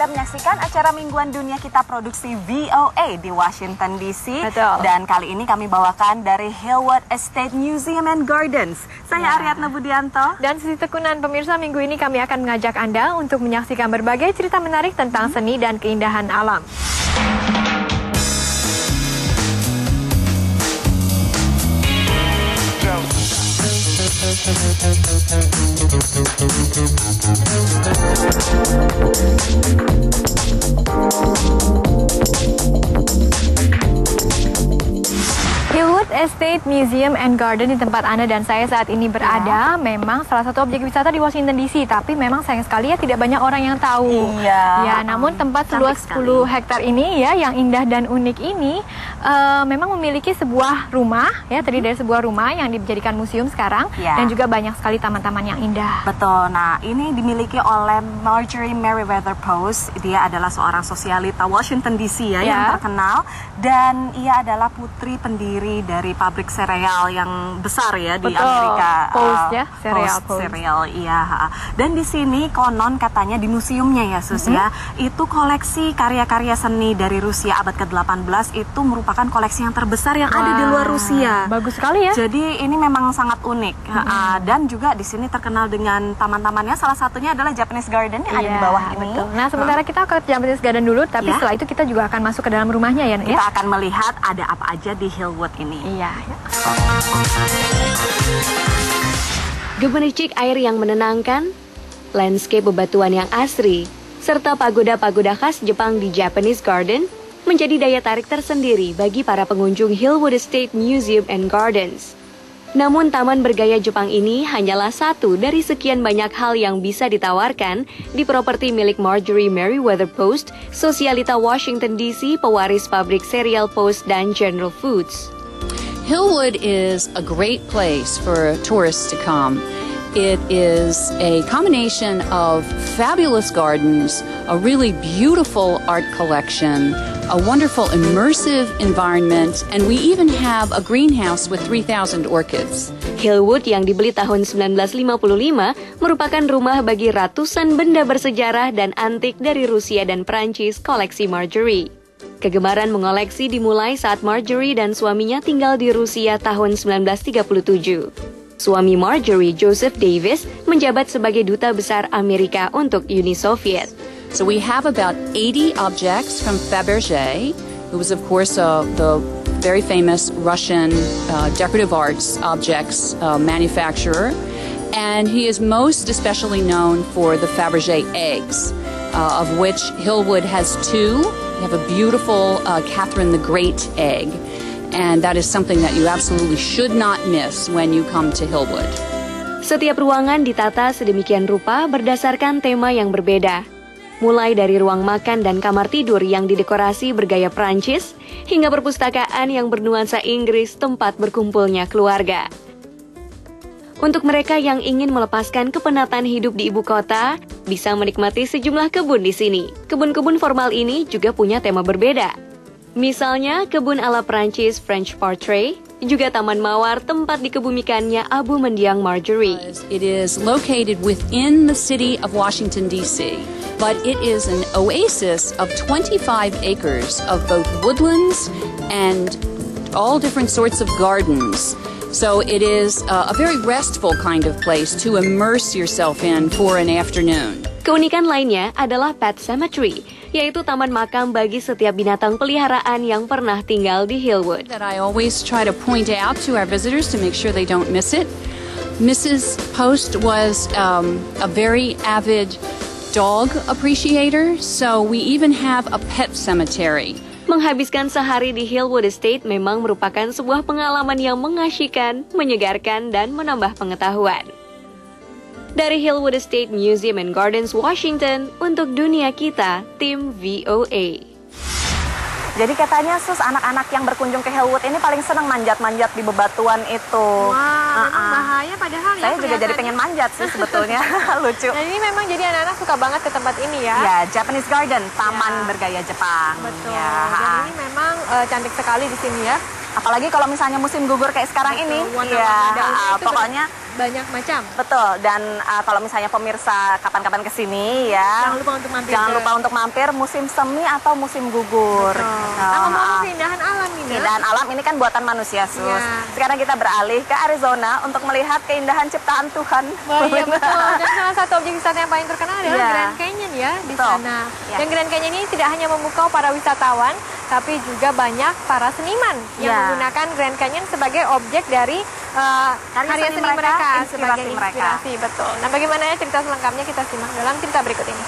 Anda menyaksikan acara mingguan dunia kita produksi VOA di Washington DC. Betul. Dan kali ini kami bawakan dari Hillwood Estate Museum and Gardens. Saya Ariadna Budianto. Dan Sisi Tekunan. Pemirsa, minggu ini kami akan mengajak Anda untuk menyaksikan berbagai cerita menarik tentang seni dan keindahan alam. Hillwood Estate Museum and Garden di tempat Anda dan saya saat ini berada memang salah satu objek wisata di Washington DC, tapi memang sayang sekali ya tidak banyak orang yang tahu. Ya, namun tempat seluas 10 hektar ini ya yang indah dan unik ini memang memiliki sebuah rumah ya, terdiri dari sebuah rumah yang dijadikan museum sekarang dan juga banyak sekali taman-taman yang indah. Betul. Nah, ini dimiliki oleh Marjorie Merriweather Post. Dia adalah seorang sosialita Washington DC yang terkenal, dan ia adalah putri pendiri dari pabrik sereal yang besar ya di Amerika. Post ya, Cereal. Iya. Dan di sini konon katanya di museumnya ya Sus ya, itu koleksi karya-karya seni dari Rusia abad ke-18 itu merupakan koleksi yang terbesar yang ada di luar Rusia. Bagus sekali ya. Jadi ini memang sangat unik. Dan juga di sini terkenal dengan taman-tamannya. Salah satunya adalah Japanese Garden yang ada di bawah ini. Betul. Nah, sementara kita ke Japanese Garden dulu, tapi setelah itu kita juga akan masuk ke dalam rumahnya ya. Kita akan melihat ada apa aja di Hillwood ini. Iya. Gemericik air yang menenangkan, landscape bebatuan yang asri, serta pagoda-pagoda khas Jepang di Japanese Garden menjadi daya tarik tersendiri bagi para pengunjung Hillwood Estate Museum and Gardens. Namun taman bergaya Jepang ini hanyalah satu dari sekian banyak hal yang bisa ditawarkan di properti milik Marjorie Merriweather Post, sosialita Washington DC, pewaris pabrik cereal Post dan General Foods. Hillwood is a great place for tourists to come. It is a combination of fabulous gardens, a really beautiful art collection, a wonderful immersive environment, and we even have a greenhouse with 3,000 orchids. Hillwood yang dibeli tahun 1955 merupakan rumah bagi ratusan benda bersejarah dan antik dari Rusia dan Prancis koleksi Marjorie. Kegemaran mengoleksi dimulai saat Marjorie dan suaminya tinggal di Rusia tahun 1937. Suami Marjorie, Joseph Davis, menjabat sebagai duta besar Amerika untuk Uni Soviet. So we have about 80 objects from Fabergé, who was of course the very famous Russian decorative arts objects manufacturer, and he is most especially known for the Fabergé eggs, of which Hillwood has 2. We have a beautiful Catherine the Great egg. And that is something that you absolutely should not miss when you come to Hillwood. Setiap ruangan ditata sedemikian rupa berdasarkan tema yang berbeda. Mulai dari ruang makan dan kamar tidur yang didekorasi bergaya Prancis, hingga perpustakaan yang bernuansa Inggris tempat berkumpulnya keluarga. Untuk mereka yang ingin melepaskan kepenatan hidup di ibu kota, bisa menikmati sejumlah kebun di sini. Kebun-kebun formal ini juga punya tema berbeda. Misalnya, kebun ala Prancis French Portrait, juga Taman Mawar tempat dikebumikannya abu mendiang Marjorie. It is located within the city of Washington, D.C., but it is an oasis of 25 acres of both woodlands and all different sorts of gardens. So it is a very restful kind of place to immerse yourself in for an afternoon. Keunikan lainnya adalah Pet Cemetery, yaitu taman makam bagi setiap binatang peliharaan yang pernah tinggal di Hillwood. That I always try to point out to our visitors to make sure they don't miss it. Mrs. Post was a very avid dog appreciator, so we even have a pet cemetery. Menghabiskan sehari di Hillwood Estate memang merupakan sebuah pengalaman yang mengasyikan, menyegarkan, dan menambah pengetahuan. Dari Hillwood Estate Museum and Gardens, Washington, untuk dunia kita, tim VOA. Jadi katanya Sus, anak-anak yang berkunjung ke Hillwood ini paling senang manjat-manjat di bebatuan itu. Wah, memang bahaya padahal ya. Saya juga jadi pengen manjat sih sebetulnya. Lucu. Nah, ini memang jadi anak-anak suka banget ke tempat ini ya. Ya, Japanese Garden, taman bergaya Jepang. Betul. Ya. Dan ini memang cantik sekali di sini ya. Apalagi kalau misalnya musim gugur kayak sekarang ini. Warna-warna daunnya itu pokoknya banyak macam. Betul, dan kalau misalnya pemirsa kapan-kapan kesini ya, jangan lupa untuk mampir musim semi atau musim gugur. Ngomong keindahan alam ini. Keindahan alam ini kan buatan manusia, Sus. Sekarang kita beralih ke Arizona untuk melihat keindahan ciptaan Tuhan. Iya betul. Dan salah satu objek wisata yang paling terkenal adalah Grand Canyon ya di sana. Dan Grand Canyon ini tidak hanya memukau para wisatawan, tapi juga banyak para seniman yang menggunakan Grand Canyon sebagai objek dari karya seni mereka, sebagai inspirasi. Betul. Nah, bagaimana cerita selengkapnya kita simak dalam cerita berikut ini.